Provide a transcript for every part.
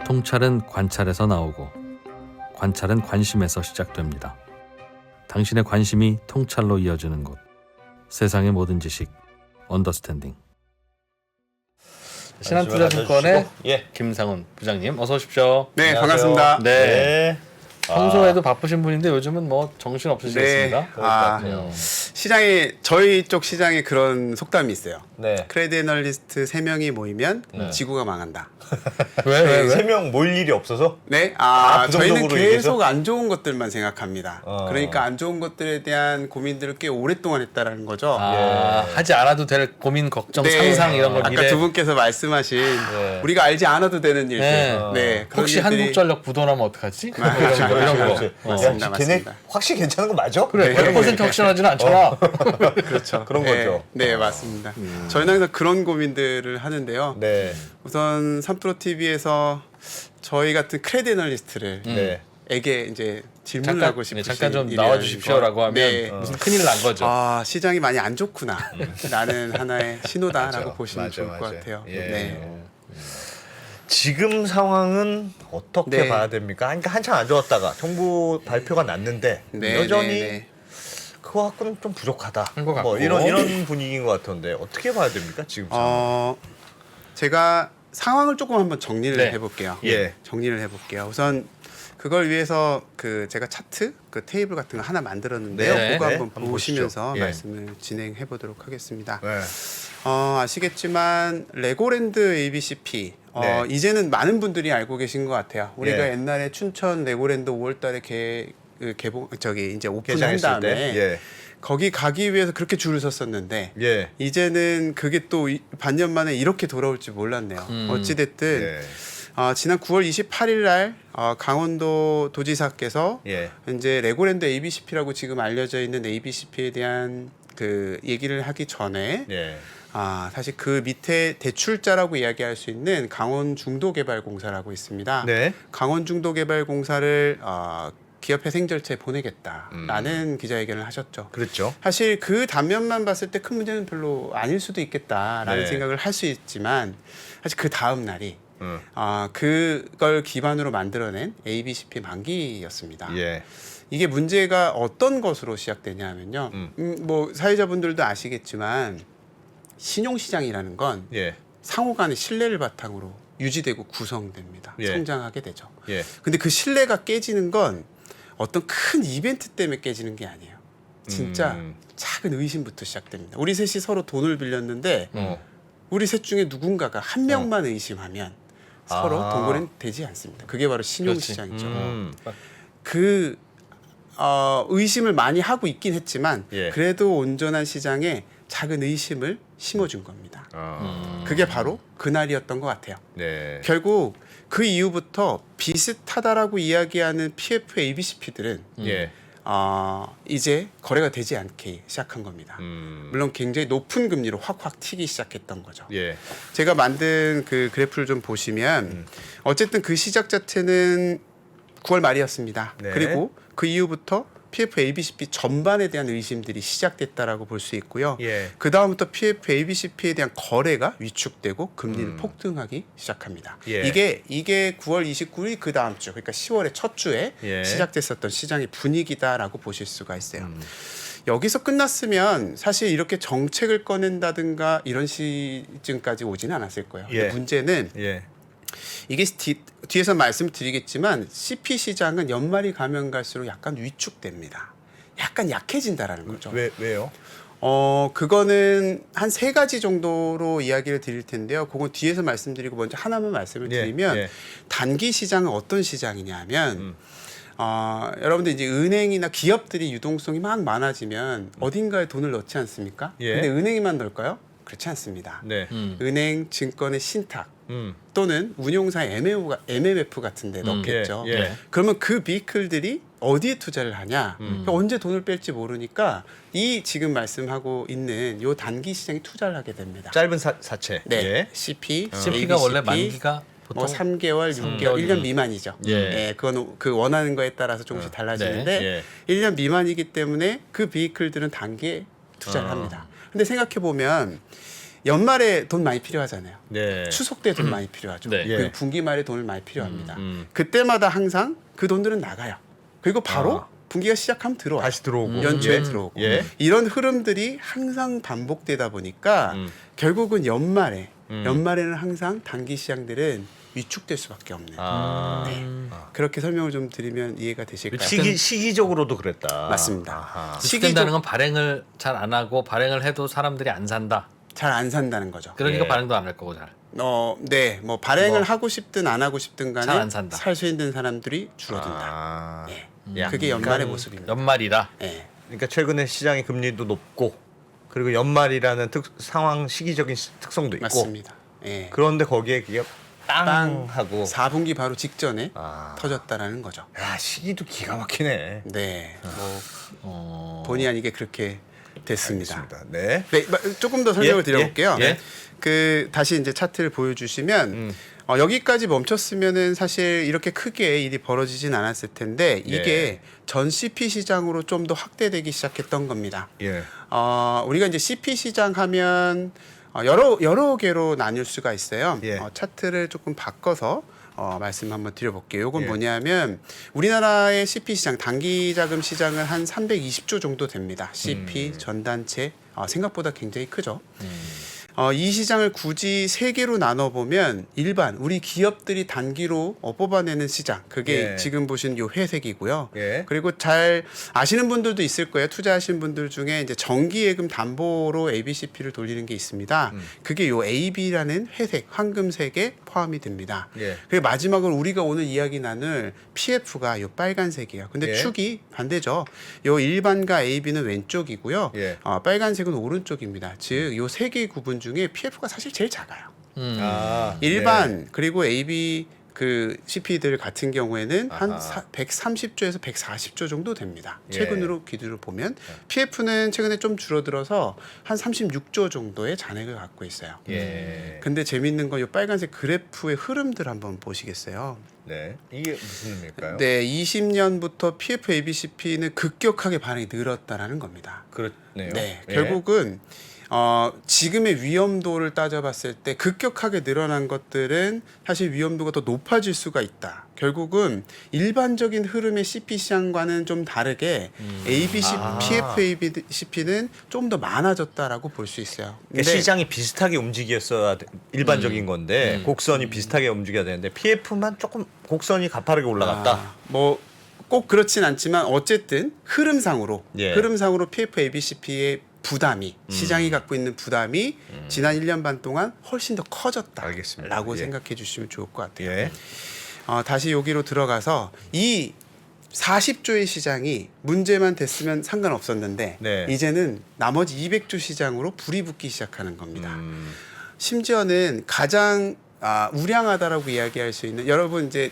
통찰은 관찰에서 나오고 관찰은 관심에서 시작됩니다. 당신의 관심이 통찰로 이어지는 곳. 세상의 모든 지식 언더스탠딩. 신한투자증권의 김상훈 부장님 어서 오십시오. 네, 안녕하세요. 반갑습니다. 네. 평소에도 바쁘신 분인데 요즘은 뭐 정신 없으시겠습니다. 네. 시장에 저희 쪽 시장에 그런 속담이 있어요. 네. 크레드 애널리스트 3명이 모이면 지구가 망한다. 왜? 세 명 모일 일이 없어서? 네, 부정적으로 저희는 계속 안 좋은 것들만 생각합니다. 어. 그러니까 안 좋은 것들에 대한 고민들을 꽤 오랫동안 했다라는 거죠. 하지 않아도 될 고민, 걱정, 네. 상상 이런 걸 아까 미래. 두 분께서 말씀하신 네. 우리가 알지 않아도 되는 일들. 네. 그런 혹시 일들이 한국전력 부도나면 어떡하지? 뭐 이런 거. 그렇지. 맞습니다, 야, 걔네 맞습니다. 확실히 괜찮은 거 맞아? 그래, 100% 확실하지는 않잖아. 그렇죠. 그런 네. 거죠. 네, 맞습니다. 저희는 항상 그런 고민들을 하는데요. 네. 우선 삼프로TV에서 저희 같은 크레드 애널리스트를 네. 에게 이제 질문을 하고 싶으신 잠깐 좀 일이라는 나와주십시오라고 거. 하면 네. 무슨 큰일 난 거죠. 시장이 많이 안 좋구나 라는 하나의 신호다라고 맞아. 보시면 맞아, 좋을 맞아. 것 같아요. 예. 네. 지금 상황은 어떻게 네. 봐야 됩니까? 그러니까 한참 안 좋았다가 정부 발표가 났는데 네, 여전히 네. 그거 갖고는 좀 부족하다. 한것 같고. 뭐 이런 분위기인 것 같은데 어떻게 봐야 됩니까? 지금 상황. 제가 상황을 조금 한번 정리를 네. 해볼게요. 예. 정리를 해볼게요. 우선 그걸 위해서 제가 차트, 테이블 같은 거 하나 만들었는데요. 네. 그거 네. 한번 한번 보시면서 보시죠. 예. 말씀을 진행해 보도록 하겠습니다. 네. 아시겠지만 레고랜드 ABCP 네. 이제는 많은 분들이 알고 계신 것 같아요. 우리가 예. 옛날에 옛날에 춘천 레고랜드 5월달에 개봉 이제 오픈한 개장했을 다음에 때. 예. 거기 가기 위해서 그렇게 줄을 섰었는데 예. 이제는 그게 또 반년 만에 이렇게 돌아올지 몰랐네요. 어찌됐든 예. 지난 9월 28일 날 강원도 도지사께서 예. 이제 레고랜드 ABCP라고 지금 알려져 있는 ABCP에 대한 그 얘기를 하기 전에 예. 사실 그 밑에 대출자라고 이야기할 수 있는 강원중도개발공사라고 있습니다. 네. 강원중도개발공사를 기업회 생절차에 보내겠다라는 기자회견을 하셨죠. 그렇죠. 사실 그 단면만 봤을 때 큰 문제는 별로 아닐 수도 있겠다라는 네. 생각을 할 수 있지만 사실 그 다음 날이 음. 그걸 기반으로 만들어낸 ABCP 만기였습니다. 예. 이게 문제가 어떤 것으로 시작되냐면요. 뭐 사회자분들도 아시겠지만 신용시장이라는 건 예. 상호간의 신뢰를 바탕으로 유지되고 구성됩니다. 예. 성장하게 되죠. 예. 근데 그 신뢰가 깨지는 건 어떤 큰 이벤트 때문에 깨지는 게 아니에요. 진짜 작은 의심부터 시작됩니다. 우리 셋이 서로 돈을 빌렸는데 우리 셋 중에 누군가가 한 명만 의심하면 서로 동거래는 되지 않습니다. 그게 바로 신용시장이죠. 그 의심을 많이 하고 있긴 했지만 예. 그래도 온전한 시장에 작은 의심을 심어준 겁니다. 그게 바로 그날이었던 것 같아요. 네. 결국 그 이후부터 비슷하다라고 이야기하는 PF ABCP들은 예. 이제 거래가 되지 않기 시작한 겁니다. 물론 굉장히 높은 금리로 확확 튀기 시작했던 거죠. 예. 제가 만든 그 그래프를 좀 보시면 어쨌든 그 시작 자체는 9월 말이었습니다. 네. 그리고 그 이후부터 PF ABCP 전반에 대한 의심들이 시작됐다라고 볼 수 있고요. 예. 그 다음부터 PF ABCP에 대한 거래가 위축되고 금리는 폭등하기 시작합니다. 예. 이게 9월 29일 그 다음 주, 그러니까 10월의 첫 주에 예. 시작됐었던 시장의 분위기다라고 보실 수가 있어요. 여기서 끝났으면 사실 이렇게 정책을 꺼낸다든가 이런 시즌까지 오지는 않았을 거예요. 근데 예. 문제는 예. 이게 뒤에서 말씀드리겠지만 CP 시장은 연말이 가면 갈수록 약간 위축됩니다. 약간 약해진다라는 거죠. 왜요? 그거는 한 3가지 정도로 이야기를 드릴 텐데요. 그건 뒤에서 말씀드리고 먼저 하나만 말씀을 예, 드리면 예. 단기 시장은 어떤 시장이냐면 여러분들 이제 은행이나 기업들이 유동성이 막 많아지면 어딘가에 돈을 넣지 않습니까? 예. 근데 은행에만 넣을까요? 그렇지 않습니다. 네. 은행, 증권의 신탁 음. 또는 운용사의 MMF 같은 데 넣겠죠. 예, 예. 그러면 그 비클들이 어디에 투자를 하냐? 그러니까 언제 돈을 뺄지 모르니까 이 지금 말씀하고 있는 요 단기 시장에 투자를 하게 됩니다. 짧은 사채. 네, 예. CP, CP가 원래 만기가 보통 뭐 3개월, 6개월, 1년 미만이죠. 예. 그건 그 원하는 거에 따라서 조금씩 달라지는데 네. 1년 미만이기 때문에 그 비클들은 단기에 투자를 합니다. 근데 생각해 보면 연말에 돈 많이 필요하잖아요. 네. 추석 때 돈 많이 필요하죠. 네. 그리고 예. 분기 말에 돈을 많이 필요합니다. 그때마다 항상 그 돈들은 나가요. 그리고 바로 분기가 시작하면 들어와요. 다시 들어오고 연초에 예. 들어오고 예. 이런 흐름들이 항상 반복되다 보니까 결국은 연말에는 항상 단기 시장들은 위축될 수밖에 없는. 그렇게 설명을 좀 드리면 이해가 되실까요? 시기적으로도 그랬다. 맞습니다. 아하. 위축된다는 건 발행을 잘 안 하고 발행을 해도 사람들이 안 산다. 잘 안 산다는 거죠. 그러니까 예. 발행도 안 할 거고 잘. 네, 뭐 발행을 뭐, 하고 싶든 안 하고 싶든 잘안 간에 산다. 살 수 있는 사람들이 줄어든다. 아. 예. 약간 그게 연말의 모습입니다. 연말이라. 예. 그러니까 최근에 시장의 금리도 높고 그리고 연말이라는 상황 시기적인 특성도 있고 맞습니다. 예. 그런데 거기에 그게 빵 빵 하고 4분기 바로 직전에 아. 터졌다라는 거죠. 야 시기도 기가 막히네. 네, 뭐 본의 아니게 그렇게 됐습니다. 알겠습니다. 네. 네, 조금 더 설명을 예, 드려볼게요. 예. 그 다시 이제 차트를 보여주시면 여기까지 멈췄으면은 사실 이렇게 크게 일이 벌어지진 않았을 텐데 이게 예. 전 CP 시장으로 좀 더 확대되기 시작했던 겁니다. 예. 우리가 이제 CP 시장 하면 여러 개로 나뉠 수가 있어요. 예. 차트를 조금 바꿔서 말씀 한번 드려볼게요. 이건 예. 뭐냐면 우리나라의 CP 시장 단기 자금 시장은 한 320조 정도 됩니다. CP 전단체 생각보다 굉장히 크죠. 이 시장을 굳이 세 개로 나눠 보면 일반 우리 기업들이 단기로 뽑아내는 시장 그게 예. 지금 보신 요 회색이고요. 예. 그리고 잘 아시는 분들도 있을 거예요. 투자하시는 분들 중에 이제 정기예금 담보로 ABCP를 돌리는 게 있습니다. 그게 요 AB라는 회색 황금색에 포함이 됩니다. 예. 그리고 마지막으로 우리가 오늘 이야기 나눌 PF가 요 빨간색이에요. 근데 예. 축이 반대죠. 요 일반과 AB는 왼쪽이고요. 예. 빨간색은 오른쪽입니다. 즉 요 세 개 구분 중에 PF가 사실 제일 작아요. 아, 일반 그리고 AB 그 CP들 같은 경우에는 한 아하. 130조에서 140조 정도 됩니다. 예. 최근으로 기준으로 보면 PF는 최근에 좀 줄어들어서 한 36조 정도의 잔액을 갖고 있어요. 예. 근데 재밌는 건 이 빨간색 그래프의 흐름들 한번 보시겠어요. 네. 이게 무슨 의미일까요? 네, 20년부터 PF ABCP는 급격하게 반응이 늘었다라는 겁니다. 그렇네요. 네, 예. 결국은 지금의 위험도를 따져봤을 때 급격하게 늘어난 것들은 사실 위험도가 더 높아질 수가 있다. 결국은 일반적인 흐름의 CP 시장과는 좀 다르게 PF ABCP는 좀 더 많아졌다라고 볼 수 있어요. 그러니까 시장이 비슷하게 움직였어야 일반적인 건데 곡선이 비슷하게 움직여야 되는데 PF만 조금 곡선이 가파르게 올라갔다. 뭐 꼭 그렇진 않지만 어쨌든 흐름상으로 예. PF ABCP의 부담이 시장이 갖고 있는 부담이 지난 1년 반 동안 훨씬 더 커졌다라고 알겠습니다. 예. 생각해 주시면 좋을 것 같아요. 예. 다시 여기로 들어가서 이 40조의 시장이 문제만 됐으면 상관없었는데 네. 이제는 나머지 200조 시장으로 불이 붙기 시작하는 겁니다. 심지어는 가장 우량하다라고 이야기할 수 있는 여러분 이제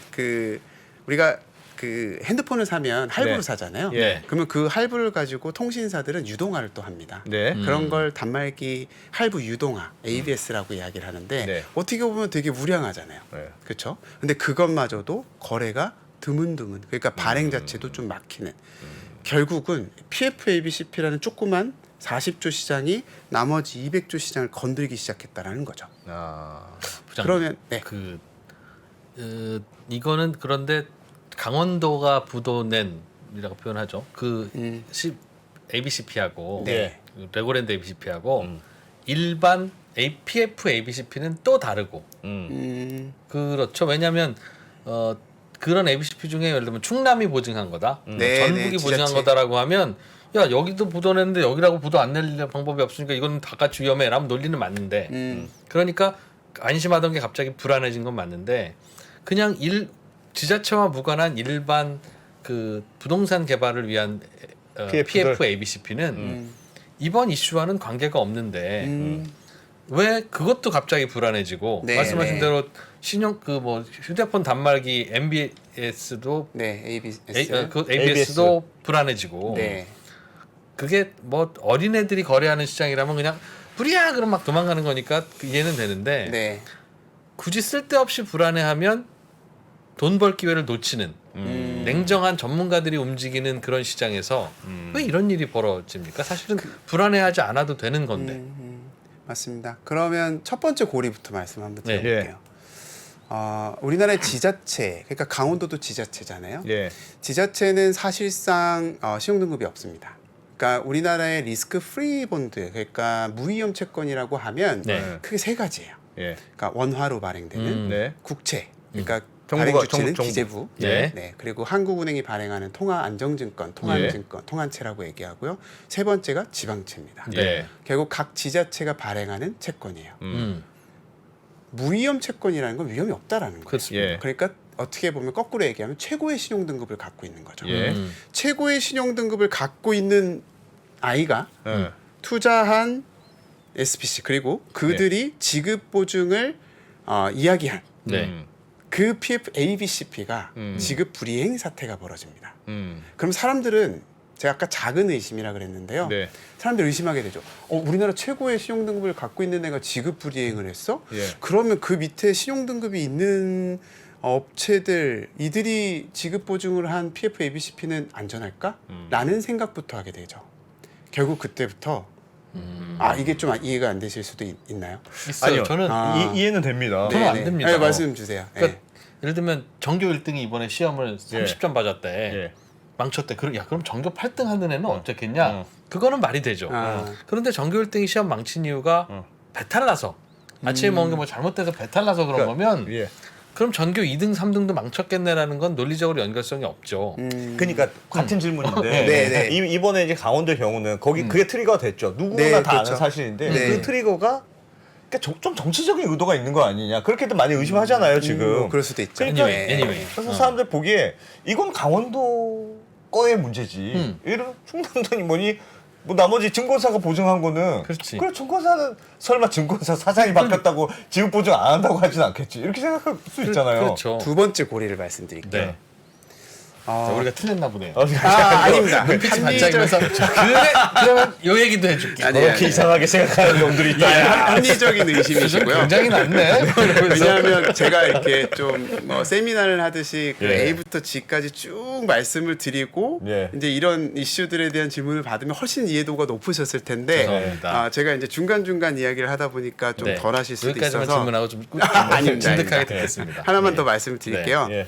우리가 그 핸드폰을 사면 할부로 네. 사잖아요. 예. 그러면 그 할부를 가지고 통신사들은 유동화를 또 합니다. 네. 그런 걸 단말기 할부 유동화 ABS라고 이야기를 하는데 네. 어떻게 보면 되게 우량하잖아요. 네. 그렇죠? 근데 그것마저도 거래가 드문드문. 그러니까 발행 자체도 좀 막히는. 결국은 PF ABCP라는 조그만 40조 시장이 나머지 200조 시장을 건들기 시작했다라는 거죠. 부장님, 그러면 네. 이거는 그런데 강원도가 부도낸이라고 표현하죠. ABCP하고 네. 레고랜드 ABCP하고 일반 PF ABCP는 또 다르고 그렇죠. 왜냐하면 그런 ABCP 중에 예를 들면 충남이 보증한 거다, 네, 전북이 네, 보증한 지자체. 거다라고 하면 야 여기도 부도냈는데 여기라고 부도 안 낼 방법이 없으니까 이거는 다 같이 위험해라면 논리는 맞는데 그러니까 안심하던 게 갑자기 불안해진 건 맞는데 그냥 지자체와 무관한 일반 그 부동산 개발을 위한 PF ABCP는 이번 이슈와는 관계가 없는데 왜 그것도 갑자기 불안해지고 네, 말씀하신 네. 대로 신용 휴대폰 단말기 MBS도 네, ABS. ABS도 불안해지고 네. 그게 뭐 어린애들이 거래하는 시장이라면 그냥 뿌리야 그럼 막 도망가는 거니까 이해는 되는데 네. 굳이 쓸데없이 불안해하면 돈 벌 기회를 놓치는 냉정한 전문가들이 움직이는 그런 시장에서 왜 이런 일이 벌어집니까? 사실은 불안해하지 않아도 되는 건데. 맞습니다. 그러면 첫 번째 고리부터 말씀 한번 네. 드려볼게요. 우리나라의 지자체, 그러니까 강원도도 지자체잖아요. 예. 지자체는 사실상 신용등급이 없습니다. 그러니까 우리나라의 리스크 프리 본드, 그러니까 무위험 채권이라고 하면 네. 크게 세 가지예요. 예. 그러니까 원화로 발행되는 네. 국채, 그러니까 정부가- 발행 주체는 정부. 기재부, 네. 그리고 한국은행이 발행하는 통화안정증권, 통화증권, 통한채라고 얘기하고요. 세 번째가 지방채입니다. 예. 결국 각 지자체가 발행하는 채권이에요. 음. 무위험 채권이라는 건 위험이 없다라는 거예요. 그렇습니다. 예. 그러니까 어떻게 보면 거꾸로 얘기하면 최고의 신용등급을 갖고 있는 거죠. 예. 최고의 신용등급을 갖고 있는 아이가 예. 투자한 SPC 그리고 그들이 지급 보증을 이야기한 네. 그 PF ABCP가 음. 지급 불이행 사태가 벌어집니다. 음. 그럼 사람들은 제가 아까 작은 의심이라 그랬는데요. 네. 사람들이 의심하게 되죠. 우리나라 최고의 신용등급을 갖고 있는 애가 지급 불이행을 했어? 예. 그러면 그 밑에 신용등급이 있는 업체들 이들이 지급 보증을 한 PF ABCP는 안전할까? 라는 생각부터 하게 되죠. 결국 그때부터 이게 좀 이해가 안 되실 수도 있나요? 있어요. 아니요. 저는 이해는 됩니다. 저는 안 됩니다. 네, 말씀 주세요. 그러니까 예를 들면 전교 1등이 이번에 시험을 30점 맞았대. 예. 망쳤대. 그럼 전교 8등 하는 애는 어쩌겠냐? 어. 그거는 말이 되죠. 그런데 전교 1등이 시험 망친 이유가 배탈 나서 아침에 먹은 게 뭐 잘못돼서 배탈 나서 그런 거면 예. 그럼 전교 2등, 3등도 망쳤겠네라는 건 논리적으로 연결성이 없죠. 그러니까 같은 질문인데 네, 네. 이번에 이제 강원도 경우는 거기 그게 트리거가 됐죠. 누구나 네, 다 그렇죠. 아는 사실인데 네. 그 트리거가 그러니까 좀 정치적인 의도가 있는 거 아니냐 그렇게도 많이 의심하잖아요 지금. 그럴 수도 있죠. 그러니까 anyway. 그래서 사람들 보기에 이건 강원도 거의 문제지. 이런 충남도니 뭐니 뭐 나머지 증권사가 보증한 거는 그렇지. 그래 증권사는 설마 증권사 사장이 바뀌었다고 지급 보증 안 한다고 하진 않겠지. 이렇게 생각할 수 있잖아요. 그렇죠. 두 번째 고리를 말씀드릴게요. 네. 자, 우리가 틀렸나 보네요. 아닙니다. 눈빛이 반짝이면서 그러면 요 얘기도 해줄게. 그렇게 이상하게 생각하는 놈들이 있다. 합리적인 의심이시고요. 굉장히 낫네. 왜냐하면 제가 이렇게 좀 세미나를 하듯이 그 예. A부터 G까지 쭉 말씀을 드리고 예. 이제 이런 이슈들에 대한 질문을 받으면 훨씬 이해도가 높으셨을 텐데 죄송합니다. 제가 이제 중간중간 이야기를 하다 보니까 좀 네. 덜 하실 수도 여기까지만 있어서 질문하고 좀 아닙니다, 진득하게 아닙니다. 듣겠습니다. 하나만 네. 더 말씀을 드릴게요. 예.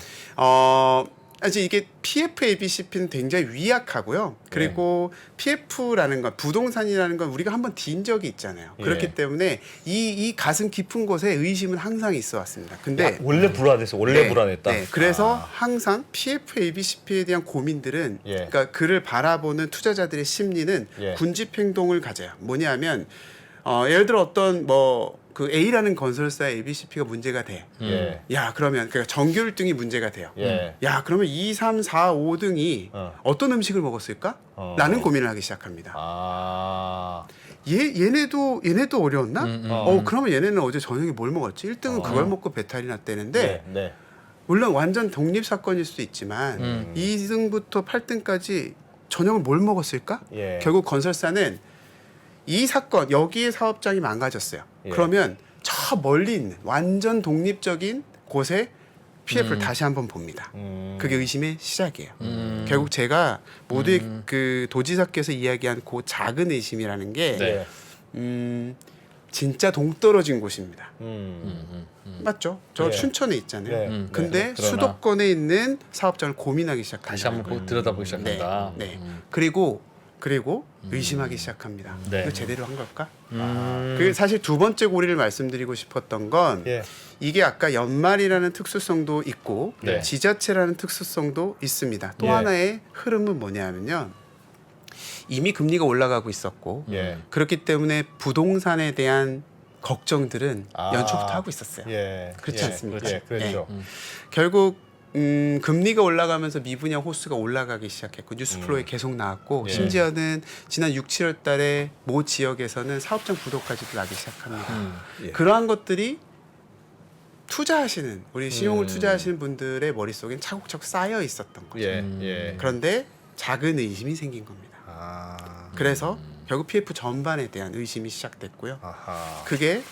사실 이게 PF ABCP는 굉장히 위약하고요. 그리고 PF라는 건 부동산이라는 건 우리가 한번 딘 적이 있잖아요. 예. 그렇기 때문에 이 가슴 깊은 곳에 의심은 항상 있어 왔습니다. 근데 원래 불안해서 원래 불안했다. 네, 그래서 항상 PF ABCP에 대한 고민들은 예. 그러니까 그를 바라보는 투자자들의 심리는 예. 군집 행동을 가져요. 뭐냐면 예를 들어 어떤 그 A라는 건설사의 ABCP가 문제가 돼. 예. 야, 그러면 그러니까 정규 1등이 문제가 돼요. 예. 야, 그러면 2, 3, 4, 5등이 어떤 음식을 먹었을까? 라는 고민을 하기 시작합니다. 얘네도 어려웠나? 그러면 얘네는 어제 저녁에 뭘 먹었지? 1등은 그걸 먹고 배탈이 났다는데 네. 물론 완전 독립 사건일 수도 있지만 2등부터 8등까지 저녁을 뭘 먹었을까? 예. 결국 건설사는 이 사건 여기에 사업장이 망가졌어요. 예. 그러면 저 멀리 있는 완전 독립적인 곳에 PF를 다시 한번 봅니다. 그게 의심의 시작이에요. 결국 제가 모두의 그 도지사께서 이야기한 그 작은 의심이라는 게 네. 진짜 동떨어진 곳입니다. 맞죠? 저 예. 춘천에 있잖아요. 네. 근데 그러나. 수도권에 있는 사업장을 고민하기 시작합니다. 다시 한번 들여다보기 시작한다. 네. 그리고 의심하기 시작합니다. 네. 이거 제대로 한 걸까? 그 사실 두 번째 고리를 말씀드리고 싶었던 건 예. 이게 아까 연말이라는 특수성도 있고 네. 지자체라는 특수성도 있습니다. 또 예. 하나의 흐름은 뭐냐면요. 이미 금리가 올라가고 있었고 예. 그렇기 때문에 부동산에 대한 걱정들은 아. 연초부터 하고 있었어요. 예. 그렇지 않습니까? 예. 그렇죠. 결국 금리가 올라가면서 미분양 호수가 올라가기 시작했고 뉴스플로에 계속 나왔고 예. 심지어는 지난 6, 7월 달에 모 지역에서는 사업장 부도까지도 나기 시작합니다. 예. 그러한 것들이 투자하시는 우리 신용을 투자하시는 분들의 머릿속엔 차곡차곡 쌓여 있었던 거죠. 예. 예. 그런데 작은 의심이 생긴 겁니다. 그래서 결국 PF 전반에 대한 의심이 시작됐고요. 아하. 그게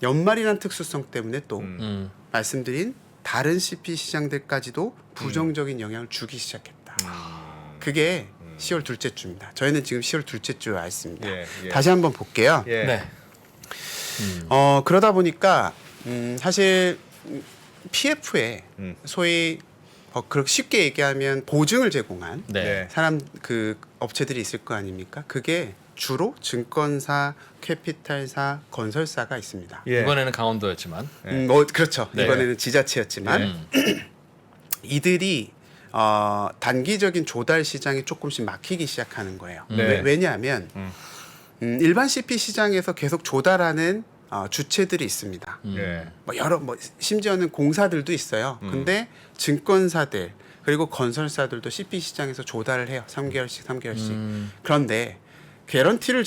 연말이라는 특수성 때문에 또 음. 말씀드린 다른 CP 시장들까지도 부정적인 영향을 주기 시작했다. 그게 10월 둘째 주입니다. 저희는 지금 10월 둘째 주에 와 있습니다. 예, 예. 다시 한번 볼게요. 예. 네. 그러다 보니까 사실 PF에 소위 그렇게 쉽게 얘기하면 보증을 제공한 네. 사람 그 업체들이 있을 거 아닙니까? 그게 주로 증권사, 캐피탈사, 건설사가 있습니다. 예. 이번에는 강원도였지만. 그렇죠. 네. 이번에는 지자체였지만 이들이 단기적인 조달 시장이 조금씩 막히기 시작하는 거예요. 네. 왜냐하면 일반 CP 시장에서 계속 조달하는 주체들이 있습니다. 예. 심지어는 공사들도 있어요. 근데 증권사들 그리고 건설사들도 CP 시장에서 조달을 해요. 3개월씩. 그런데 개런티를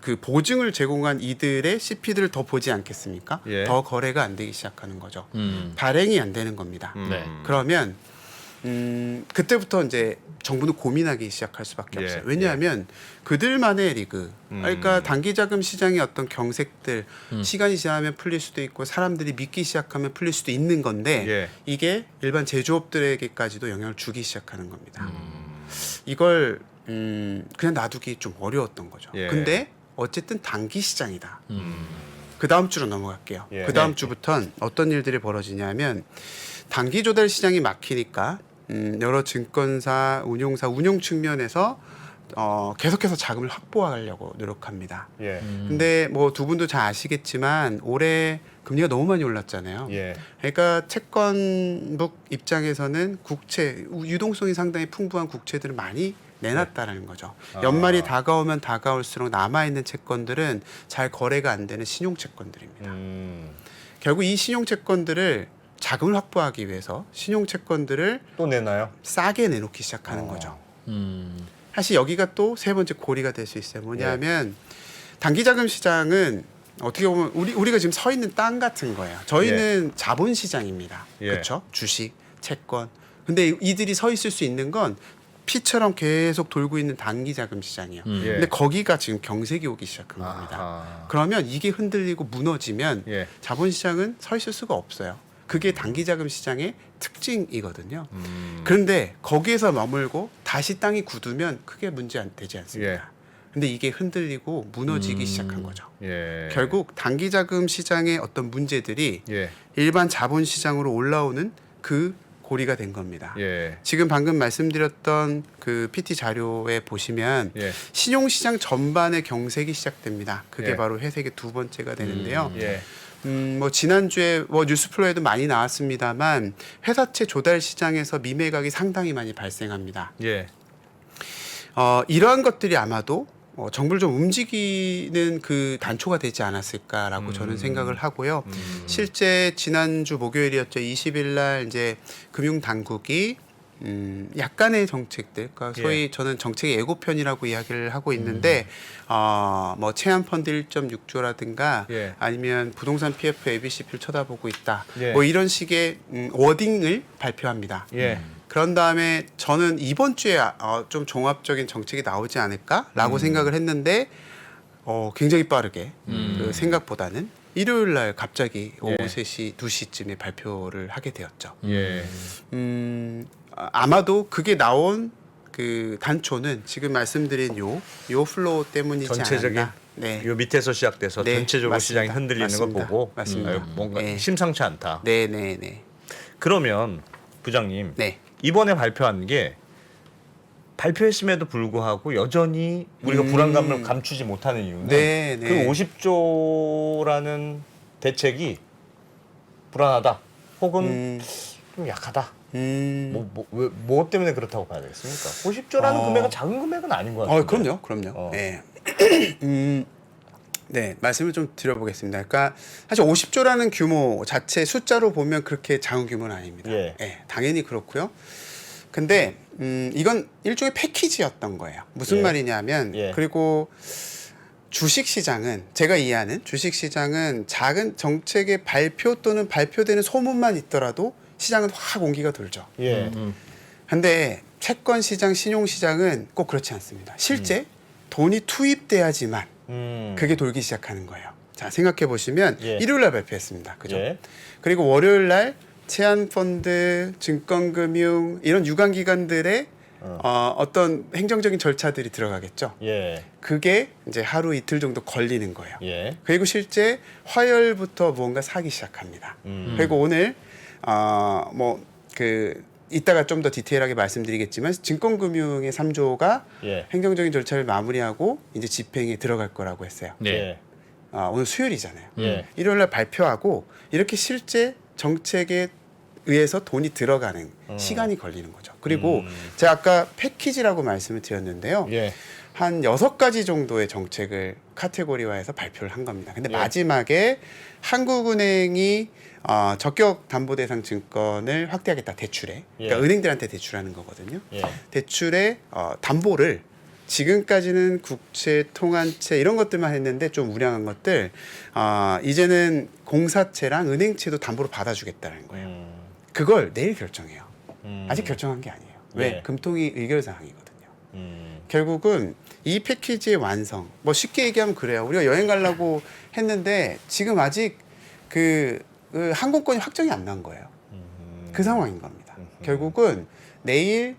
그 보증을 제공한 이들의 CP들을 더 보지 않겠습니까? 예. 더 거래가 안 되기 시작하는 거죠. 발행이 안 되는 겁니다. 네. 그러면 그때부터 이제 정부는 고민하기 시작할 수밖에 예, 없어요. 왜냐하면 그들만의 리그, 그러니까 단기자금 시장의 어떤 경색들 시간이 지나면 풀릴 수도 있고 사람들이 믿기 시작하면 풀릴 수도 있는 건데 예. 이게 일반 제조업들에게까지도 영향을 주기 시작하는 겁니다. 이걸 그냥 놔두기 좀 어려웠던 거죠. 예. 근데 어쨌든 단기 시장이다. 그 다음 주로 넘어갈게요. 예. 그 다음 주부터는 어떤 일들이 벌어지냐면 단기 조달 시장이 막히니까 여러 증권사, 운용사, 운용 측면에서 계속해서 자금을 확보하려고 노력합니다. 예. 근데 뭐 두 분도 잘 아시겠지만 올해 금리가 너무 많이 올랐잖아요. 예. 그러니까 채권북 입장에서는 국채 유동성이 상당히 풍부한 국채들을 많이 내놨다라는 거죠. 연말이 다가오면 다가올수록 남아있는 채권들은 잘 거래가 안 되는 신용채권들입니다. 결국 이 신용채권들을 자금을 확보하기 위해서 신용채권들을 또 내나요? 싸게 내놓기 시작하는 거죠. 음. 사실 여기가 또 세 번째 고리가 될 수 있어요. 뭐냐면 단기자금 시장은 어떻게 보면 우리가 지금 서 있는 땅 같은 거예요. 저희는 자본시장입니다. 예. 그렇죠? 주식, 채권. 근데 이들이 서 있을 수 있는 건 피처럼 계속 돌고 있는 단기자금 시장이에요. 예. 근데 거기가 지금 경색이 오기 시작한 겁니다. 아하. 그러면 이게 흔들리고 무너지면 예. 자본시장은 서 있을 수가 없어요. 그게 단기자금 시장의 특징이거든요. 그런데 거기에서 머물고 다시 땅이 굳으면 크게 문제 안 되지 않습니다. 예. 근데 이게 흔들리고 무너지기 시작한 거죠. 예. 결국 단기자금 시장의 어떤 문제들이 예. 일반 자본시장으로 올라오는 그 고리가 된 겁니다. 예. 지금 방금 말씀드렸던 그 PT 자료에 보시면 예. 신용시장 전반의 경색이 시작됩니다. 그게 예. 바로 회색의 두 번째가 되는데요. 예. 뭐 지난주에 뭐 뉴스플로에도 많이 나왔습니다만 회사채 조달 시장에서 미매각이 상당히 많이 발생합니다. 예. 이러한 것들이 아마도 정부를 좀 움직이는 그 단초가 되지 않았을까라고 저는 생각을 하고요. 실제 지난주 목요일이었죠. 20일 날 이제 금융 당국이 약간의 정책들, 그러니까 소위 저는 정책의 예고편이라고 이야기를 하고 있는데 뭐 체한 펀드 1.6조라든가 예. 아니면 부동산 PF ABCP를 쳐다보고 있다. 예. 뭐 이런 식의 워딩을 발표합니다. 예. 그런 다음에 저는 이번 주에 좀 종합적인 정책이 나오지 않을까라고 생각을 했는데 굉장히 빠르게 그 생각보다는 일요일 날 갑자기 오후 3시, 2시쯤에 발표를 하게 되었죠. 예. 아마도 그게 나온 그 단초는 지금 말씀드린 요 플로우 때문이지 전체적인 않았나. 네. 요 밑에서 시작돼서 네, 전체적으로 맞습니다. 시장이 흔들리는 맞습니다. 걸 보고 맞습니다. 뭔가 네. 심상치 않다. 네. 그러면 부장님 네. 이번에 발표한 게 발표했음에도 불구하고 여전히 우리가 불안감을 감추지 못하는 이유는 네. 그 50조라는 대책이 불안하다 혹은 좀 약하다. 뭐 때문에 그렇다고 봐야 되겠습니까? 50조라는 금액은 작은 금액은 아닌 것 같아요. 그럼요. 네. 네, 말씀을 좀 드려보겠습니다. 그러니까 사실 50조라는 규모 자체 숫자로 보면 그렇게 작은 규모는 아닙니다. 예. 당연히 그렇고요. 근데 이건 일종의 패키지였던 거예요. 무슨 예. 말이냐면 예. 그리고 주식시장은 제가 이해하는 주식시장은 작은 정책의 발표 또는 발표되는 소문만 있더라도 시장은 확 온기가 돌죠. 예. 근데 채권 시장, 신용 시장은 꼭 그렇지 않습니다. 실제 돈이 투입돼야지만 그게 돌기 시작하는 거예요. 자, 생각해 보시면 예. 일요일 날 발표했습니다. 그죠? 예. 그리고 월요일 날 체한 펀드, 증권금융 이런 유관 기관들의 어떤 행정적인 절차들이 들어가겠죠. 예. 그게 이제 하루 이틀 정도 걸리는 거예요. 예. 그리고 실제 화요일부터 무언가 사기 시작합니다. 그리고 오늘 뭐 그 이따가 좀 더 디테일하게 말씀드리겠지만 증권금융의 3조가 예. 행정적인 절차를 마무리하고 이제 집행에 들어갈 거라고 했어요. 네. 오늘 수요일이잖아요. 예. 일요일 날 발표하고 이렇게 실제 정책에 의해서 돈이 들어가는 시간이 걸리는 거죠. 그리고 제가 아까 패키지라고 말씀을 드렸는데요. 예. 한 6가지 정도의 정책을 카테고리화해서 발표를 한 겁니다. 근데 예. 마지막에 한국은행이 적격 담보 대상 증권을 확대하겠다. 대출에. 그러니까 예. 은행들한테 대출하는 거거든요. 예. 대출의 담보를 지금까지는 국채, 통한채 이런 것들만 했는데 좀 우량한 것들 이제는 공사채랑 은행채도 담보로 받아주겠다는 거예요. 그걸 내일 결정해요. 아직 결정한 게 아니에요. 왜? 예. 금통위 의결사항이거든요. 결국은 이 패키지의 완성. 뭐 쉽게 얘기하면 그래요. 우리가 여행 가려고 했는데 지금 아직 그 항공권이 확정이 안 난 거예요. 그 상황인 겁니다. 결국은 내일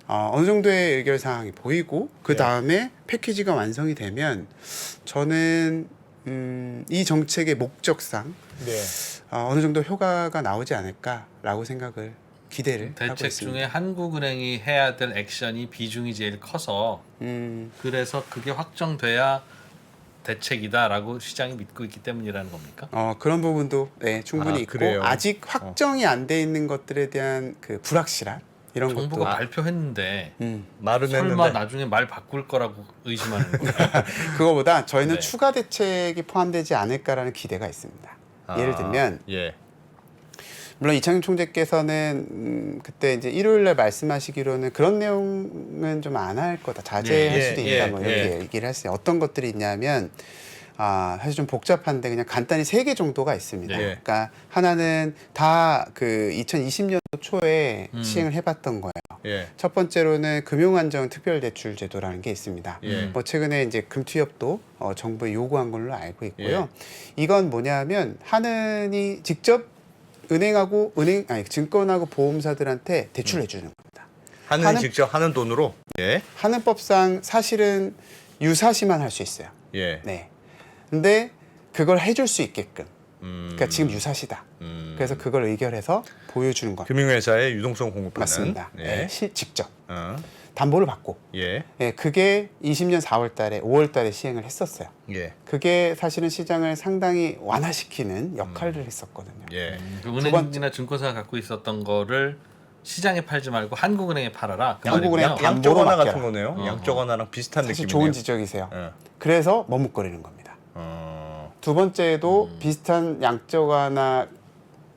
어느 정도의 의결 사항이 보이고 그 다음에 패키지가 완성이 되면 저는 이 정책의 목적상 네. 어느 정도 효과가 나오지 않을까라고 생각을 기대를 하고 대책 있습니다. 중에 한국은행이 해야 될 액션이 비중이 제일 커서 그래서 그게 확정돼야 대책이다라고 시장이 믿고 있기 때문이라는 겁니까? 그런 부분도 네, 충분히 있고 그래요? 아직 확정이 안 돼 있는 것들에 대한 그 불확실함 이런 정부가 것도 발표했는데 말은 설마 했는데 나중에 말 바꿀 거라고 의심하는 거예요. 그거보다 저희는 네. 추가 대책이 포함되지 않을까라는 기대가 있습니다. 예를 들면 예. 물론 이창용 총재께서는 그때 이제 일요일날 말씀하시기로는 그런 내용은 좀 안 할 거다 자제할 예, 수도 예, 있다 뭐 이렇게 예. 얘기를 했어요. 어떤 것들이 있냐면 사실 좀 복잡한데 그냥 간단히 3개 정도가 있습니다. 예. 그러니까 하나는 다 그 2020년도 초에 시행을 해봤던 거예요. 예. 첫 번째로는 금융안정 특별대출제도라는 게 있습니다. 예. 뭐 최근에 이제 금투협도 정부에 요구한 걸로 알고 있고요. 이건 뭐냐면 하는이 직접 은행하고 증권하고 보험사들한테 대출을 해주는 겁니다. 하는 직접 하는 돈으로. 예. 하는법상 사실은 유사시만 할 수 있어요. 예. 네. 근데 그걸 해줄 수 있게끔. 그러니까 지금 유사시다. 그래서 그걸 의결해서 보여주는 겁니다. 금융회사의 유동성 공급하는. 맞습니다. 예. 네, 직접 어. 담보를 받고. 예. 네, 그게 20년 4월달에 5월달에 시행을 했었어요. 예. 그게 사실은 시장을 상당히 완화시키는 역할을 했었거든요. 예. 그 은행이나 증권사가 갖고 있었던 거를 시장에 팔지 말고 한국은행에 팔아라. 그 한국은행 말이군요. 양적 담보로 하나 맡겨라. 같은 거네요. 양적 하나랑 비슷한 사실 느낌이네요. 좋은 지적이세요. 예. 그래서 머뭇거리는 겁니다. 어. 두 번째도 비슷한 양적 완화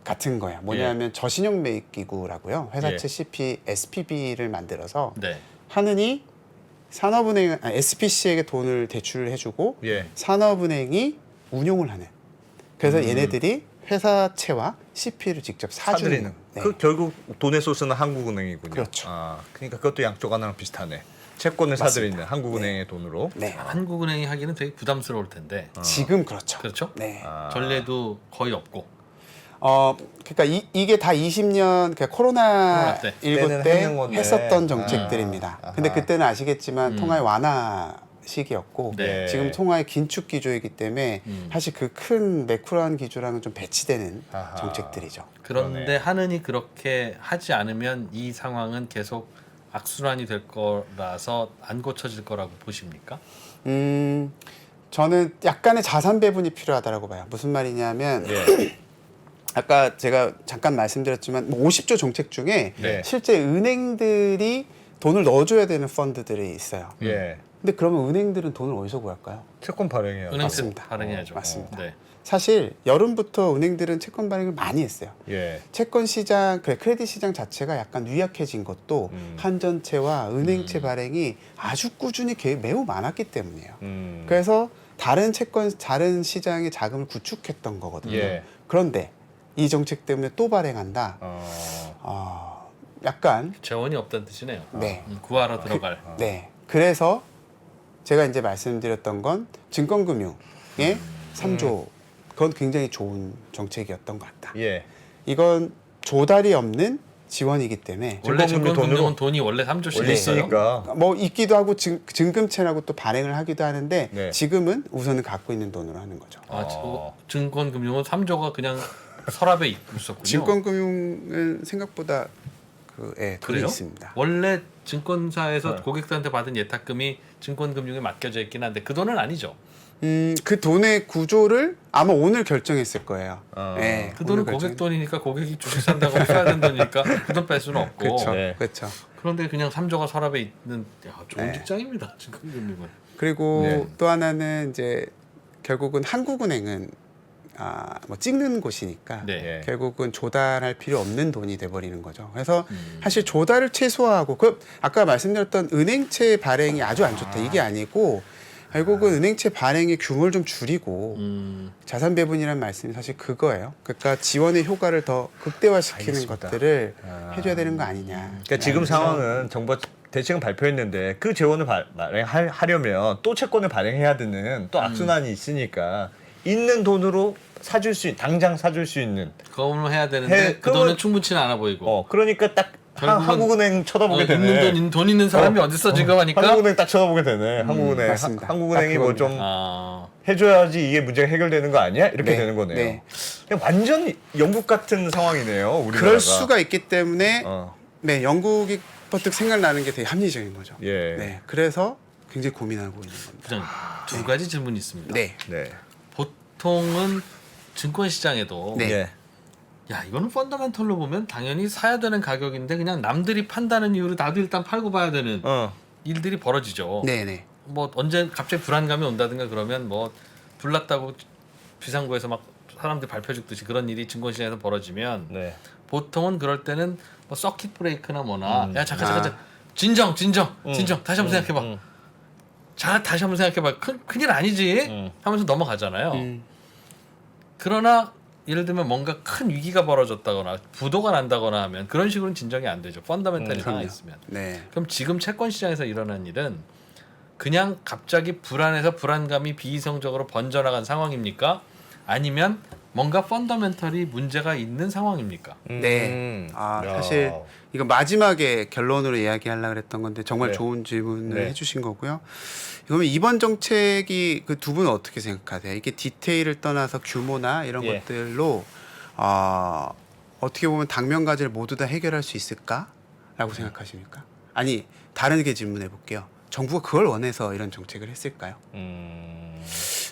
같은 거야. 뭐냐면 저신용 매입 기구라고요. 회사채 예. CP, SPB를 만들어서 네. 하느니 SPC에게 돈을 대출을 해주고 예. 산업은행이 운용을 하는. 그래서 얘네들이 회사채와 CP를 직접 사주는. 사들이는. 네. 그 결국 돈의 소스는 한국은행이군요. 그렇죠. 그러니까 그것도 양적 하나랑 비슷하네. 채권을 맞습니다. 사들이는 한국은행의 돈으로. 네. 한국은행이 하기는 되게 부담스러울 텐데. 지금 그렇죠. 그렇죠? 네. 전례도 거의 없고. 그러니까 이게 다 20년 그러니까 코로나 때. 19 때는 때 했는 건데. 했었던 정책들입니다. 아하. 근데 그때는 아시겠지만 통화의 완화 시기였고 네. 지금 통화의 긴축 기조이기 때문에 사실 그 큰 매크로한 기조랑은 좀 배치되는 아하. 정책들이죠. 그런데 그러네. 하느니 그렇게 하지 않으면 이 상황은 계속 악순환이 될 거라서 안 고쳐질 거라고 보십니까? 저는 약간의 자산 배분이 필요하다고 봐요. 무슨 말이냐면 예. 아까 제가 잠깐 말씀드렸지만 뭐 50조 정책 중에 네. 실제 은행들이 돈을 넣어줘야 되는 펀드들이 있어요. 예. 근데 그러면 은행들은 돈을 어디서 구할까요? 채권 발행해요. 은행채 맞습니다. 발행해야죠. 맞습니다. 네. 사실 여름부터 은행들은 채권 발행을 많이 했어요. 예. 채권 시장, 크레딧 시장 자체가 약간 유약해진 것도 한전채와 은행채 발행이 아주 꾸준히 매우 많았기 때문이에요. 그래서 다른 시장의 자금을 구축했던 거거든요. 예. 그런데 이 정책 때문에 또 발행한다. 약간 재원이 없다는 뜻이네요. 네. 구하러 들어갈. 네. 그래서 제가 이제 말씀드렸던 건 증권금융의 3조 그건 굉장히 좋은 정책이었던 것 같다. 예. 이건 조달이 없는 지원이기 때문에 원래 증권금융 증권금융은 돈이 원래 3조씩 원래 있어요. 있으니까. 뭐 있기도 하고 증금채라고 또 발행을 하기도 하는데 네. 지금은 우선은 갖고 있는 돈으로 하는 거죠. 증권금융은 3조가 그냥 서랍에 있었군요. 증권금융은 생각보다 돈이 그래요? 있습니다. 원래 증권사에서 고객들한테 받은 예탁금이 증권금융에 맡겨져 있긴 한데 그 돈은 아니죠. 그 돈의 구조를 아마 오늘 결정했을 거예요. 네, 그 돈은 오늘 고객 결정- 돈이니까 고객이 주식 산다고 써야 되는 돈이니까 그 돈 뺄 수는 없고. 그렇죠, 네. 그렇죠. 그런데 그냥 3조가 서랍에 있는 좋은 네. 직장입니다. 증권금융은. 그리고 네. 또 하나는 이제 결국은 한국은행은 뭐 찍는 곳이니까 네. 예. 결국은 조달할 필요 없는 돈이 돼버리는 거죠. 그래서 사실 조달을 최소화하고 아까 말씀드렸던 은행채 발행이 아주 안 좋다 이게 아니고 결국은 은행채 발행의 규모를 좀 줄이고 자산 배분이라는 말씀이 사실 그거예요. 그러니까 지원의 효과를 더 극대화시키는 알겠습니다. 것들을 해줘야 되는 거 아니냐. 그러니까 지금 상황은 정부가 대책은 발표했는데 그 재원을 발행하려면 또 채권을 발행해야 되는 또 악순환이 있으니까 있는 돈으로 당장 사줄 수 있는 그거는 해야 되는데 그 돈은 충분치는 않아 보이고. 그러니까 딱 결국은 한국은행 쳐다보게 되네. 있는 돈 있는 사람이 어딨어 지금 하니까. 한국은행 딱 쳐다보게 되네. 한국은행 맞습니다. 한국은행이 딱 뭐 좀 해줘야지 이게 문제가 해결되는 거 아니야? 이렇게 네, 되는 거네요. 네. 그냥 완전 영국 같은 상황이네요. 우리나라가. 그럴 수가 있기 때문에 어. 네 영국이 버뜩 생각나는 게 되게 합리적인 거죠. 예. 네, 그래서 굉장히 고민하고 있는 겁니다. 부장님 두 가지 질문이 있습니다. 네, 네. 보통은 증권 시장에도 네. 예. 야 이거는 펀더멘털로 보면 당연히 사야 되는 가격인데 그냥 남들이 판다는 이유로 나도 일단 팔고 봐야 되는 일들이 벌어지죠. 네, 네. 뭐 언제 갑자기 불안감이 온다든가 그러면 뭐 불났다고 비상구에서 막 사람들 발표 죽듯이 그런 일이 증권시장에서 벌어지면 네. 보통은 그럴 때는 뭐 서킷 브레이크나 뭐나 야 잠깐 진정 다시 한번 생각해봐. 자 다시 한번 생각해봐. 큰일 아니지 하면서 넘어가잖아요. 그러나 예를 들면 뭔가 큰 위기가 벌어졌다거나 부도가 난다거나 하면 그런 식으로는 진정이 안 되죠. 펀더멘탈이 하나 있으면. 네. 그럼 지금 채권 시장에서 일어난 일은 그냥 갑자기 불안해서 불안감이 비이성적으로 번져나간 상황입니까? 아니면 뭔가 펀더멘털이 문제가 있는 상황입니까? 네. 야. 사실 이거 마지막에 결론으로 이야기하려고 그랬던 건데 정말 네. 좋은 질문을 네. 해주신 거고요. 그러면 이번 정책이 그 두 분은 어떻게 생각하세요? 이게 디테일을 떠나서 규모나 이런 예. 것들로 어떻게 보면 당면과제를 모두 다 해결할 수 있을까라고 생각하십니까? 아니 다르게 질문해 볼게요. 정부가 그걸 원해서 이런 정책을 했을까요?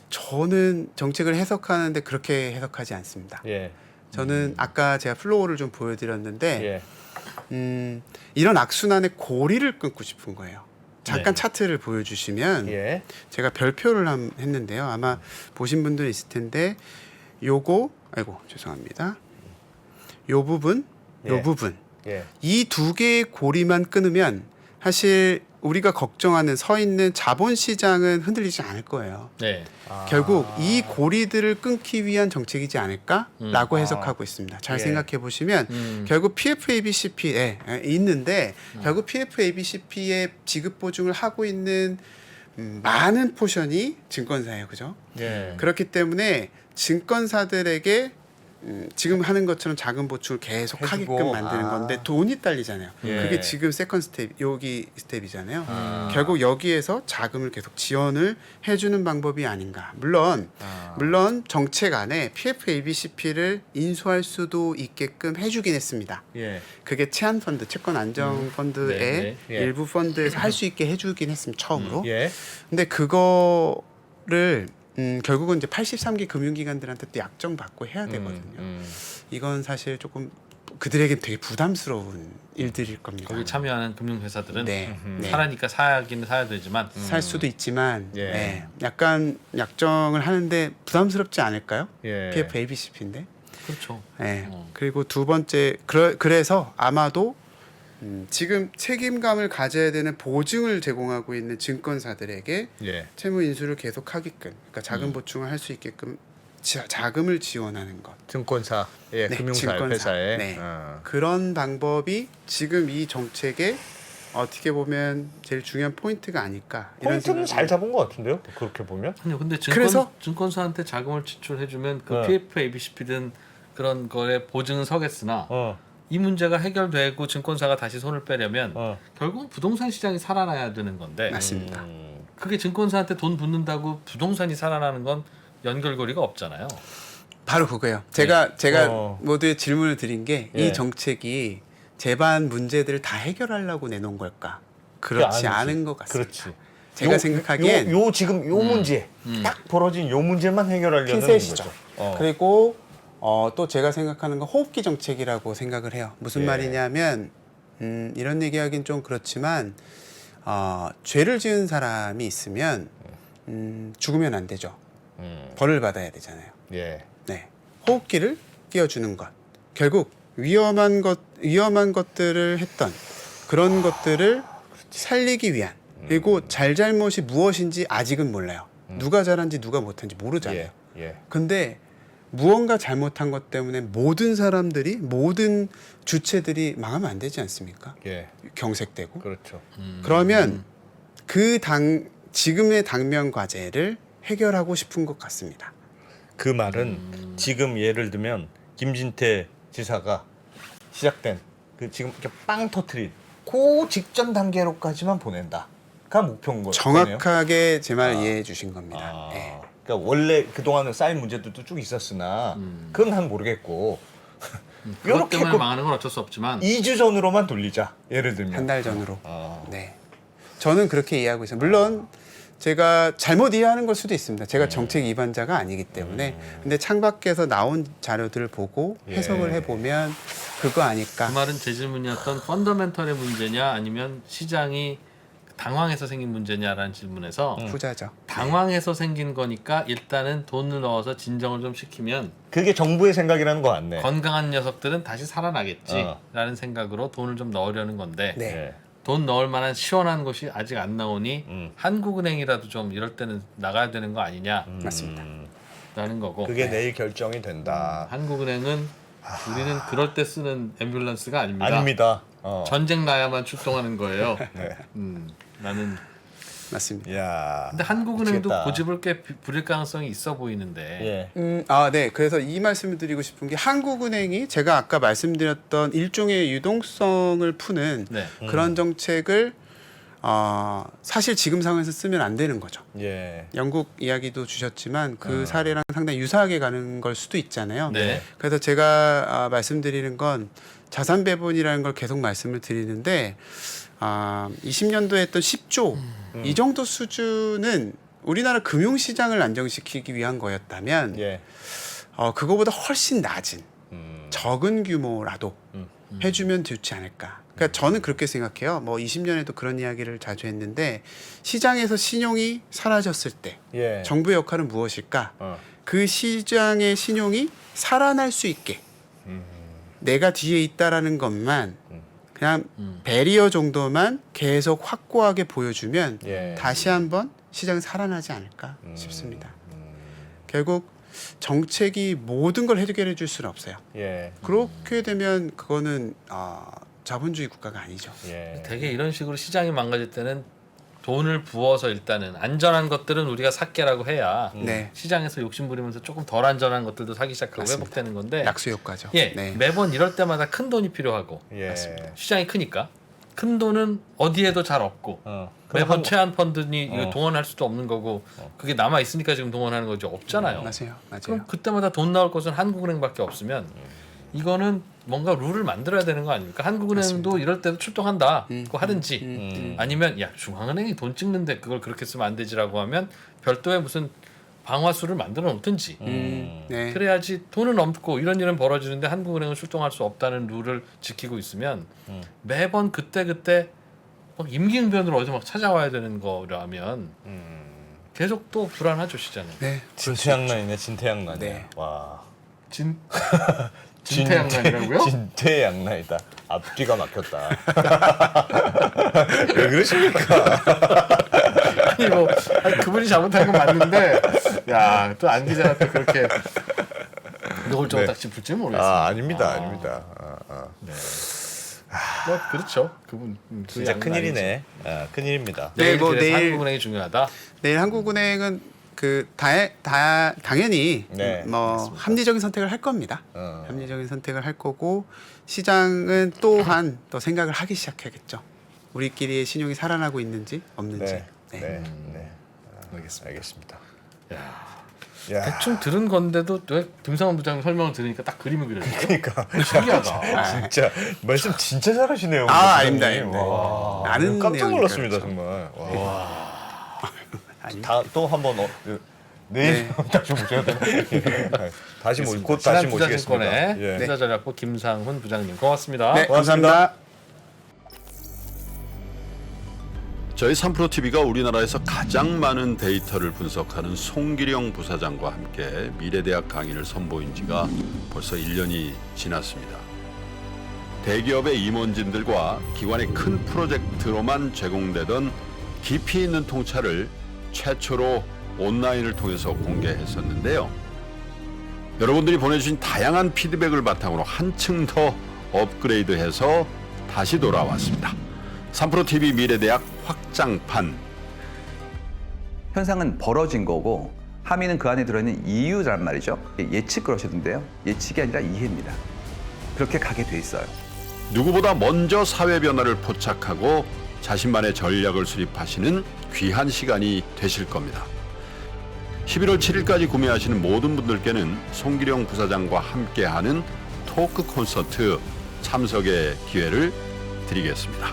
저는 정책을 해석하는데 그렇게 해석하지 않습니다. 예. 저는 아까 제가 플로우를 좀 보여드렸는데 예. 이런 악순환의 고리를 끊고 싶은 거예요. 잠깐 네. 차트를 보여주시면 예. 제가 별표를 했는데요. 아마 보신 분들 있을 텐데 요거 아이고 죄송합니다. 요 부분, 요 예. 부분 예. 이 두 개의 고리만 끊으면 사실 우리가 걱정하는 서 있는 자본시장은 흔들리지 않을 거예요. 네. 결국 이 고리들을 끊기 위한 정책이지 않을까라고 해석하고 있습니다. 잘 예. 생각해 보시면 결국 PFABCP에 있는데 결국 PFABCP의 지급 보증을 하고 있는 많은 포션이 증권사예요, 그죠? 예. 그렇기 때문에 증권사들에게 지금 하는 것처럼 자금 보충을 계속 해주고. 하게끔 만드는 건데 돈이 딸리잖아요. 예. 그게 지금 세컨 스텝 여기 스텝이잖아요. 결국 여기에서 자금을 계속 지원을 해주는 방법이 아닌가. 물론 정책 안에 PFABCP를 인수할 수도 있게끔 해주긴 했습니다. 예. 그게 채안 펀드, 채권 안정 펀드의 네, 네. 예. 일부 펀드에서 할 수 있게 해주긴 했습니다. 처음으로. 예. 근데 그거를 결국은 이제 83개 금융기관들한테 또 약정 받고 해야 되거든요. 이건 사실 조금 그들에게 되게 부담스러운 일들일 겁니다. 거기 참여하는 금융회사들은 네, 네. 사라니까 사야긴 사야 되지만 살 수도 있지만 예. 네, 약간 약정을 하는데 부담스럽지 않을까요? 예. PFABCP인데. 그렇죠. 네. 그리고 두 번째 그래서 아마도 지금 책임감을 가져야 되는 보증을 제공하고 있는 증권사들에게 예. 채무 인수를 계속하게끔, 그러니까 자금 보충을 할 수 있게끔 자금을 지원하는 것. 증권사, 예, 네, 금융사 증권사. 회사에 네. 그런 방법이 지금 이 정책의 어떻게 보면 제일 중요한 포인트가 아닐까. 이런 포인트는 생각이 잘 잡은 것 같은데요. 그렇게 보면. 아니요, 근데 그래서? 증권사한테 자금을 지출해주면 그 네. PFABCP든 그런 거에 보증은 서겠으나 이 문제가 해결되고 증권사가 다시 손을 빼려면 결국은 부동산 시장이 살아나야 되는 건데 맞습니다. 그게 증권사한테 돈 붓는다고 부동산이 살아나는 건 연결고리가 없잖아요. 바로 그거예요. 제가 어. 모두의 질문을 드린 게 이 예. 정책이 재반 문제들을 다 해결하려고 내놓은 걸까? 그렇지 아니지. 않은 것 같습니다. 그렇지. 제가 생각하기엔 요 지금 요 문제 딱 벌어진 요 문제만 해결하려는 핀셋이죠. 거죠. 그리고 또 제가 생각하는 건 호흡기 정책이라고 생각을 해요. 무슨 예. 말이냐면 이런 얘기하긴 좀 그렇지만 죄를 지은 사람이 있으면 죽으면 안 되죠. 벌을 받아야 되잖아요. 예. 네, 호흡기를 끼워주는 것. 결국 위험한 것들을 했던 그런 것들을 살리기 위한 그리고 잘잘못이 무엇인지 아직은 몰라요. 누가 잘한지 누가 못한지 모르잖아요. 예. 근데 무언가 잘못한 것 때문에 모든 사람들이 모든 주체들이 망하면 안 되지 않습니까? 예. 경색되고. 그렇죠. 그러면 지금의 당면 과제를 해결하고 싶은 것 같습니다. 그 말은 지금 예를 들면 김진태 지사가 시작된 그 지금 이렇게 빵 터트린 그 직전 단계로까지만 보낸다가 목표인 거네요. 정확하게 제 말 이해해 주신 겁니다. 네. 그러니까 원래 그동안은 쌓인 문제들도 쭉 있었으나 그건 난 모르겠고 그것 때문에 꼭 망하는 건 어쩔 수 없지만 2주 전으로만 돌리자. 예를 들면 한 달 전으로. 아. 네. 저는 그렇게 이해하고 있어요. 물론 제가 잘못 이해하는 걸 수도 있습니다. 제가 정책 위반자가 아니기 때문에. 근데 창밖에서 나온 자료들을 보고 해석을 해보면 그거 아닐까. 그 말은 제 질문이었던 펀더멘털의 문제냐 아니면 시장이 당황해서 생긴 문제냐라는 질문에서 후자죠. 당황해서 생긴 거니까 일단은 돈을 넣어서 진정을 좀 시키면 그게 정부의 생각이라는 거 같네. 건강한 녀석들은 다시 살아나겠지라는 생각으로 돈을 좀 넣으려는 건데 네. 예. 돈 넣을 만한 시원한 곳이 아직 안 나오니 한국은행이라도 좀 이럴 때는 나가야 되는 거 아니냐라는 맞습니다. 거고 그게 내일 결정이 된다. 한국은행은 우리는 그럴 때 쓰는 앰뷸런스가 아닙니다. 아닙니다. 전쟁 나야만 출동하는 거예요. 네. 나는 맞습니다. 야. 근데 한국은행도 미치겠다. 고집을 꽤 부릴 가능성이 있어 보이는데 예. 네. 그래서 이 말씀을 드리고 싶은 게 한국은행이 제가 아까 말씀드렸던 일종의 유동성을 푸는 네. 그런 정책을 사실 지금 상황에서 쓰면 안 되는 거죠. 예. 영국 이야기도 주셨지만 그 사례랑 상당히 유사하게 가는 걸 수도 있잖아요. 네. 그래서 제가 말씀드리는 건 자산 배분이라는 걸 계속 말씀을 드리는데 20년도에 했던 10조 이 정도 수준은 우리나라 금융시장을 안정시키기 위한 거였다면 예. 그거보다 훨씬 낮은 적은 규모라도 해주면 좋지 않을까. 그러니까 저는 그렇게 생각해요. 뭐 20년에도 그런 이야기를 자주 했는데 시장에서 신용이 사라졌을 때 예. 정부의 역할은 무엇일까? 그 시장의 신용이 살아날 수 있게 내가 뒤에 있다라는 것만 그냥 배리어 정도만 계속 확고하게 보여주면 예. 다시 한번 시장이 살아나지 않을까 싶습니다. 결국 정책이 모든 걸 해결해 줄 수는 없어요. 예. 그렇게 되면 그거는 자본주의 국가가 아니죠. 예. 되게 이런 식으로 시장이 망가질 때는 돈을 부어서 일단은 안전한 것들은 우리가 삭게라고 해야 네. 시장에서 욕심부리면서 조금 덜 안전한 것들도 사기 시작하고 맞습니다. 회복되는 건데 약수 효과죠. 예, 네. 매번 이럴 때마다 큰 돈이 필요하고 예. 시장이 크니까 큰 돈은 어디에도 잘 없고 매번 최한 펀드니 이거 동원할 수도 없는 거고 그게 남아 있으니까 지금 동원하는 거지 없잖아요. 맞아요. 그럼 그때마다 돈 나올 곳은 한국은행밖에 없으면 이거는 뭔가 룰을 만들어야 되는 거 아닙니까? 한국은행도 이럴 때도 출동한다. 그거 하든지 아니면 야 중앙은행이 돈 찍는데 그걸 그렇게 쓰면 안 되지라고 하면 별도의 무슨 방화수를 만들어 놓든지 네. 그래야지 돈은 없고 이런 일은 벌어지는데 한국은행은 출동할 수 없다는 룰을 지키고 있으면 매번 그때 막 임기응변으로 어디 막 찾아와야 되는 거라면 계속 또 불안하죠 시장은. 네. 진퇴양난이네. 진퇴양난이야. 네. 와. 진퇴양난이라고요? 진퇴양난이다. 앞뒤가 막혔다. 왜 그러십니까? 아니 뭐 그분이 잘못한 건 맞는데 야 또 안 기자한테 그렇게 노골적으로 딱 짚을지 모르겠어요. 아닙니다. 아닙니다. 뭐 그렇죠. 그분 그 진짜 양은 큰일이네. 큰일입니다. 네, 내일 뭐 그래서 내일- 한국은행이 중요하다. 내일 한국은행은 당연히 네, 뭐 합리적인 선택을 할 겁니다. 합리적인 선택을 할 거고 시장은 또한 또 생각을 하기 시작하겠죠. 우리끼리의 신용이 살아나고 있는지 없는지. 네. 네. 네. 네. 알겠습니다. 야. 야. 대충 들은 건데도 왜 김상훈 부장님 설명을 들으니까 딱 그림이 그려져요. 그러니까 신기하다. 진짜 말씀 진짜 잘하시네요. 아닙니다. 부장님. 아닙니다. 와. 아는 깜짝 내용이니까 놀랐습니다 그렇죠. 정말. 와. 아니, 또 한번 내일 다시 모셔야 되나? 다시 곧 다시 모시겠습니다. 투자증권의 예. 투자전략부 김상훈 부장님 고맙습니다. 네, 고맙습니다. 감사합니다. 저희 3프로TV가 우리나라에서 가장 많은 데이터를 분석하는 송기령 부사장과 함께 미래대학 강의를 선보인 지가 벌써 1년이 지났습니다. 대기업의 임원진들과 기관의 큰 프로젝트로만 제공되던 깊이 있는 통찰을 최초로 온라인을 통해서 공개했었는데요. 여러분들이 보내주신 다양한 피드백을 바탕으로 한층 더 업그레이드해서 다시 돌아왔습니다. 3프로TV 미래대학 확장판. 현상은 벌어진 거고 함의는 그 안에 들어있는 이유란 말이죠. 예측 그러셨는데요. 예측이 아니라 이해입니다. 그렇게 가게 돼 있어요. 누구보다 먼저 사회 변화를 포착하고 자신만의 전략을 수립하시는 귀한 시간이 되실 겁니다. 11월 7일까지 구매하시는 모든 분들께는 송기령 부사장과 함께하는 토크 콘서트 참석의 기회를 드리겠습니다.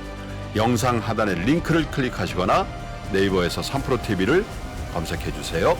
영상 하단의 링크를 클릭하시거나 네이버에서 3프로TV를 검색해 주세요.